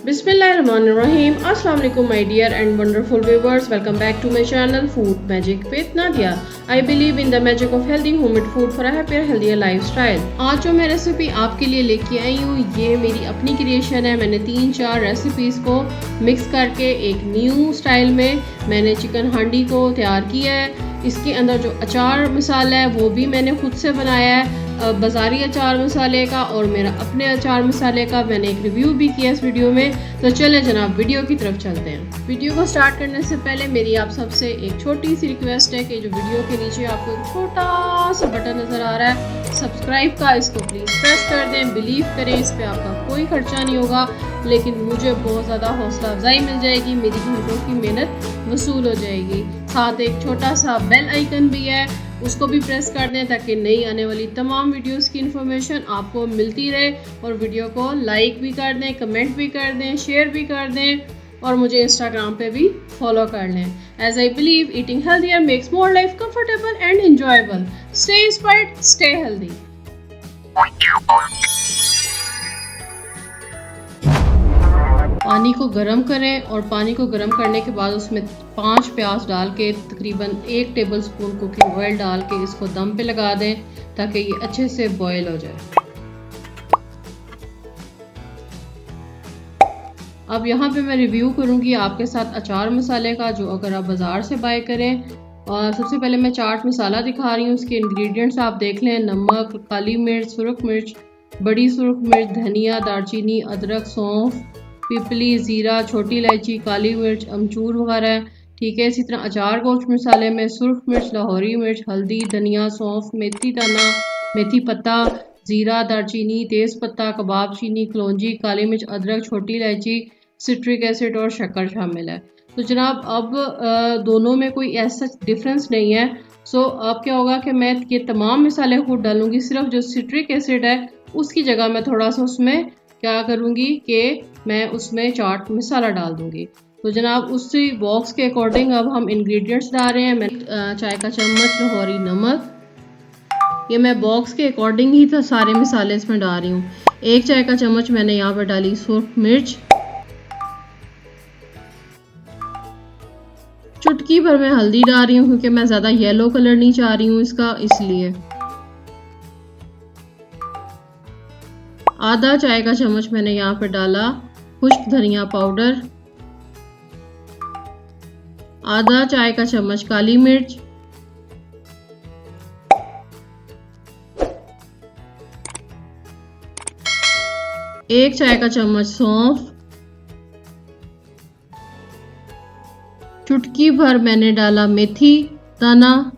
Bismillahirrahmanirrahim. Assalamu alaikum my dear and wonderful viewers. Welcome back to my channel Food Magic with Nadia. I believe in the magic of healthy homemade food for a happier healthier lifestyle. आज जो मैं recipe आपके लिए लेके आई हूँ ये मेरी अपनी क्रिएशन है। मैंने 3-4 रेसिपीज को मिक्स करके एक न्यू स्टाइल में मैंने चिकन हांडी को तैयार किया है। इसके अंदर जो अचार मसाला है वो भी मैंने खुद से बनाया है, बाज़ारी अचार मसाले का और मेरा अपने अचार मसाले का मैंने एक रिव्यू भी किया इस वीडियो में। तो चलें जनाब वीडियो की तरफ चलते हैं। वीडियो को स्टार्ट करने से पहले मेरी आप सबसे एक छोटी सी रिक्वेस्ट है कि जो वीडियो के नीचे आपको एक छोटा सा बटन नज़र आ रहा है सब्सक्राइब का, इसको प्लीज़ प्रेस कर दें। बिलीव करें इस पर आपका कोई खर्चा नहीं होगा, लेकिन मुझे बहुत ज़्यादा हौसला अफजाई मिल जाएगी, मेरी घंटों की मेहनत वसूल हो जाएगी। साथ एक छोटा सा बेल आइकन भी है, उसको भी प्रेस कर दें ताकि नई आने वाली तमाम वीडियोस की इन्फॉर्मेशन आपको मिलती रहे। और वीडियो को लाइक भी कर दें, कमेंट भी कर दें, शेयर भी कर दें और मुझे इंस्टाग्राम पे भी फॉलो कर लें। As I believe eating healthier makes more life comfortable and enjoyable. Stay inspired, stay healthy. पानी को गर्म करें और पानी को गर्म करने के बाद उसमें 5 प्याज डाल के तकरीबन 1 टेबलस्पून कुकिंग ऑयल डाल के इसको दम पे लगा दें ताकि ये अच्छे से बॉयल हो जाए। अब यहाँ पे मैं रिव्यू करूँगी आपके साथ अचार मसाले का, जो अगर आप बाज़ार से बाय करें। और सबसे पहले मैं चाट मसाला दिखा रही हूँ, उसके इंग्रेडिएंट्स आप देख लें। नमक, काली मिर्च, सुरख मिर्च, बड़ी सुरख मिर्च, धनिया, दालचीनी, अदरक, सौंफ, पिपली, ज़ीरा, छोटी इलायची, काली मिर्च, अमचूर वगैरह। ठीक है। इसी तरह अचार गोश्त मसाले में सुरख मिर्च, लाहौरी मिर्च, हल्दी, धनिया, सौंफ, मेथी दाना, मेथी पत्ता, ज़ीरा, दालचीनी, तेज़ पत्ता, कबाब चीनी, कलौंजी, काली मिर्च, अदरक, छोटी इलायची, सिट्रिक एसिड और शक्कर शामिल है। तो जनाब अब दोनों में कोई ऐसा डिफरेंस नहीं है। सो अब क्या होगा कि मैं ये तमाम मसाले खुद डालूंगी, सिर्फ जो सिट्रिक एसिड है उसकी जगह मैं थोड़ा सा उसमें क्या करूँगी कि मैं उसमें चाट मसाला डाल दूँगी। तो जनाब उसी बॉक्स के अकॉर्डिंग अब हम इंग्रेडिएंट्स डाल रहे हैं। मैं चाय का चम्मच लाहौरी नमक, ये मैं बॉक्स के अकॉर्डिंग ही तो सारे मसाले इसमें डाल रही हूँ। 1 चाय का चम्मच मैंने यहाँ पर डाली सुरख मिर्च, चुटकी भर मैं हल्दी डाल रही हूँ क्योंकि मैं ज़्यादा येलो कलर नहीं चाह रही हूँ इसका, इसलिए। आधा चाय का चम्मच मैंने यहाँ पर डाला खुश्क धनिया पाउडर, आधा चाय का चम्मच काली मिर्च, एक चाय का चम्मच सौंफ, चुटकी भर मैंने डाला मेथी दाना,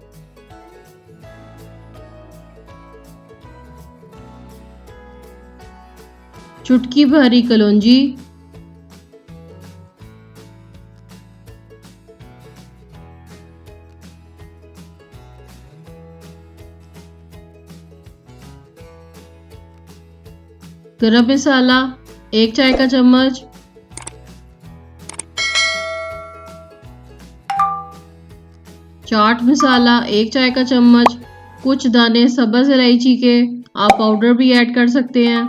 चुटकी भर ही कलौंजी, गरम मसाला 1 चाय का चम्मच, चाट मसाला 1 चाय का चम्मच, कुछ दाने सब्ज़ इलायची के, आप पाउडर भी ऐड कर सकते हैं,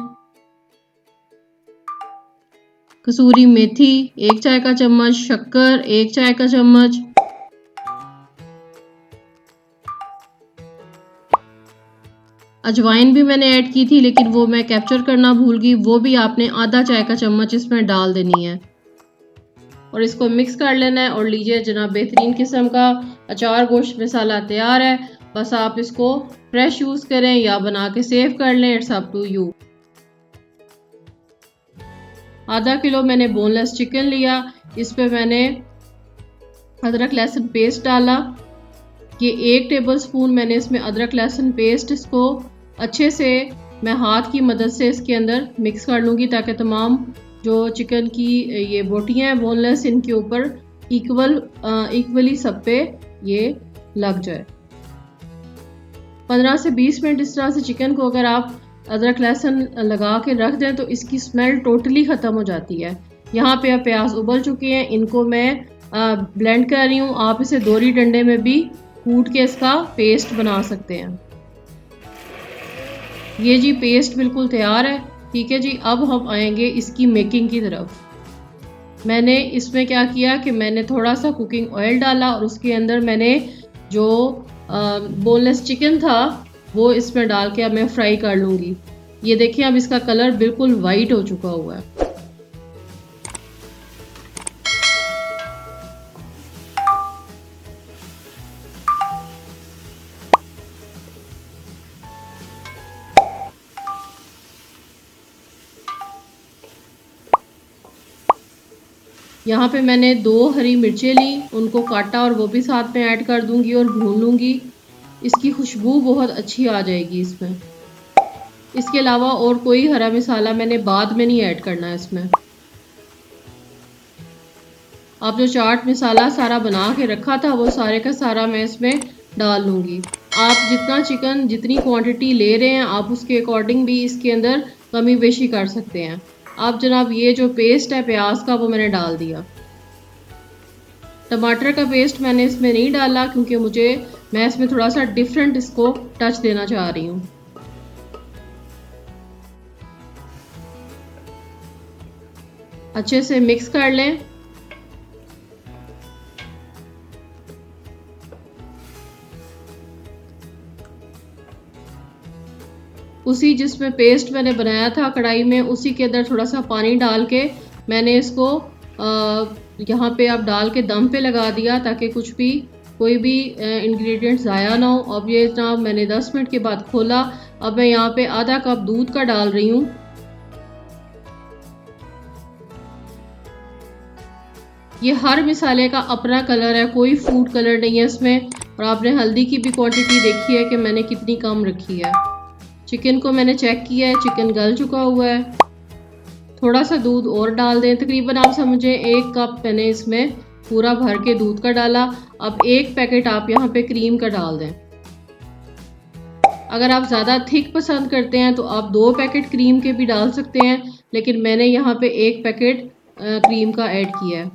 कसूरी मेथी 1 चाय का चम्मच, शक्कर 1 चाय का चम्मच, अजवाइन भी मैंने ऐड की थी लेकिन वो मैं कैप्चर करना भूल गई, वो भी आपने आधा चाय का चम्मच इसमें डाल देनी है और इसको मिक्स कर लेना है। और लीजिए जनाब बेहतरीन किस्म का अचार गोश्त मसाला तैयार है। बस आप इसको फ्रेश यूज़ करें या बना के सेव कर लें, इट्स अप टू यू। आधा किलो मैंने बोनलेस चिकन लिया, इस पे मैंने अदरक लहसुन पेस्ट डाला। ये 1 टेबलस्पून मैंने इसमें अदरक लहसुन पेस्ट, इसको अच्छे से मैं हाथ की मदद से इसके अंदर मिक्स कर लूँगी ताकि तमाम जो चिकन की ये बोटियाँ हैं बोनलेस, इनके ऊपर इक्वली सब पे ये लग जाए। 15 से 20 मिनट इस तरह से चिकन को अगर आप अदरक लहसुन लगा के रख दें तो इसकी स्मेल टोटली ख़त्म हो जाती है। यहाँ पे अब प्याज उबल चुके हैं, इनको मैं ब्लेंड कर रही हूँ। आप इसे दोरी डंडे में भी कूट के इसका पेस्ट बना सकते हैं। ये जी पेस्ट बिल्कुल तैयार है। ठीक है जी, अब हम आएंगे इसकी मेकिंग की तरफ। मैंने इसमें क्या किया कि मैंने थोड़ा सा कुकिंग ऑयल डाला और उसके अंदर मैंने जो बोनलेस चिकन था वो इसमें डाल के अब मैं फ्राई कर लूँगी। ये देखिए अब इसका कलर बिल्कुल वाइट हो चुका हुआ है। यहाँ पे मैंने 2 हरी मिर्चें ली, उनको काटा और वो भी साथ में ऐड कर दूंगी और भून लूँगी। इसकी खुशबू बहुत अच्छी आ जाएगी इसमें। इसके अलावा और कोई हरा मसाला मैंने बाद में नहीं ऐड करना है इसमें। अब जो चाट मसाला सारा बना के रखा था वो सारे का सारा मैं इसमें डाल लूँगी। आप जितना चिकन जितनी क्वांटिटी ले रहे हैं आप उसके अकॉर्डिंग भी इसके अंदर कमी बेशी कर सकते हैं। अब जनाब ये जो पेस्ट है प्याज का वो मैंने डाल दिया। टमाटर का पेस्ट मैंने इसमें नहीं डाला क्योंकि मैं इसमें थोड़ा सा डिफरेंट इसको टच देना चाह रही हूँ। अच्छे से मिक्स कर लें। उसी जिसमें पेस्ट मैंने बनाया था कढ़ाई में उसी के अंदर थोड़ा सा पानी डाल के मैंने इसको यहाँ पे अब डाल के दम पे लगा दिया ताकि कोई भी इंग्रेडिएंट ज़ाया ना हो। अब ये जनाब मैंने 10 मिनट के बाद खोला। अब मैं यहाँ पे आधा कप दूध का डाल रही हूँ। ये हर मसाले का अपना कलर है, कोई फूड कलर नहीं है इसमें। और आपने हल्दी की भी क्वांटिटी देखी है कि मैंने कितनी कम रखी है। चिकन को मैंने चेक किया है, चिकन गल चुका हुआ है। थोड़ा सा दूध और डाल दें, तकरीबन आप समझें 1 कप मैंने इसमें पूरा भर के दूध का डाला। अब 1 पैकेट आप यहाँ पे क्रीम का डाल दें। अगर आप ज़्यादा थिक पसंद करते हैं तो आप 2 पैकेट क्रीम के भी डाल सकते हैं, लेकिन मैंने यहाँ पे 1 पैकेट क्रीम का ऐड किया है।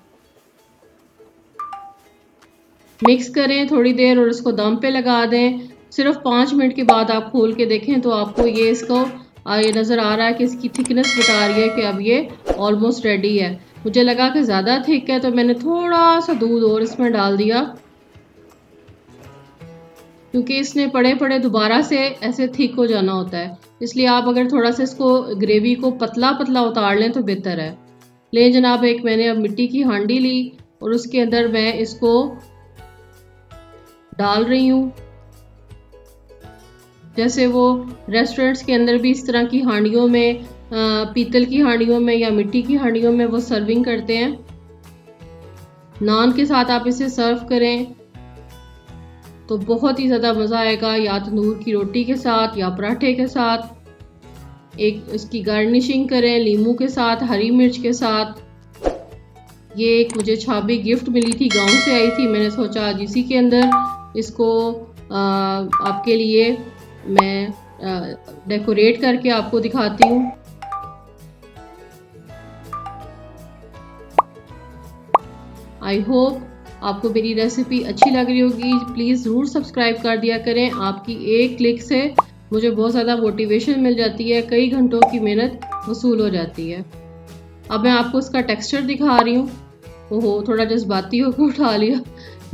मिक्स करें थोड़ी देर और इसको दम पे लगा दें। सिर्फ 5 मिनट के बाद आप खोल के देखें तो आपको ये नज़र आ रहा है कि इसकी थिकनेस बता रही है कि अब ये ऑलमोस्ट रेडी है। मुझे लगा कि ज़्यादा थिक है तो मैंने थोड़ा सा दूध और इसमें डाल दिया, क्योंकि इसने पड़े पड़े दोबारा से ऐसे थिक हो जाना होता है। इसलिए आप अगर थोड़ा सा इसको ग्रेवी को पतला पतला उतार लें तो बेहतर है। ले जनाब एक मैंने अब मिट्टी की हांडी ली और उसके अंदर मैं इसको डाल रही हूँ। जैसे वो रेस्टोरेंट्स के अंदर भी इस तरह की हांडियों में, पीतल की हांडियों में या मिट्टी की हांडियों में वो सर्विंग करते हैं। नान के साथ आप इसे सर्व करें तो बहुत ही ज़्यादा मज़ा आएगा, या तंदूर की रोटी के साथ या पराठे के साथ। एक इसकी गार्निशिंग करें लीमू के साथ, हरी मिर्च के साथ। ये एक मुझे छाबी गिफ्ट मिली थी, गांव से आई थी। मैंने सोचा आज इसी के अंदर इसको आपके लिए मैं डेकोरेट करके आपको दिखाती हूँ। आई होप आपको मेरी रेसिपी अच्छी लग रही होगी। प्लीज़ ज़रूर सब्सक्राइब कर दिया करें। आपकी एक क्लिक से मुझे बहुत ज़्यादा मोटिवेशन मिल जाती है, कई घंटों की मेहनत वसूल हो जाती है। अब मैं आपको इसका टेक्सचर दिखा रही हूँ। ओहो, थोड़ा जज्बाती होकर उठा लिया,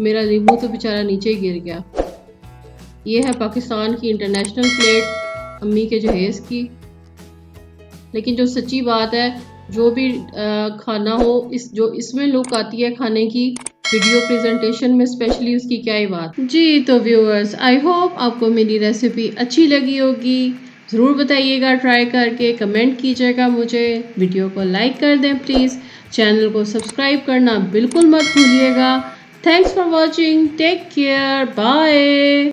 मेरा नींबू तो बेचारा नीचे ही गिर गया। ये है पाकिस्तान की इंटरनेशनल प्लेट, अम्मी के जहेज़ की। लेकिन जो सच्ची बात है, जो भी खाना हो, जो इसमें लुक आती है खाने की वीडियो प्रेजेंटेशन में स्पेशली, उसकी क्या ही बात जी। तो व्यूअर्स, आई होप आपको मेरी रेसिपी अच्छी लगी होगी। ज़रूर बताइएगा ट्राई करके, कमेंट कीजिएगा मुझे, वीडियो को लाइक कर दें प्लीज़, चैनल को सब्सक्राइब करना बिल्कुल मत भूलिएगा। Thanks for watching, take care, bye.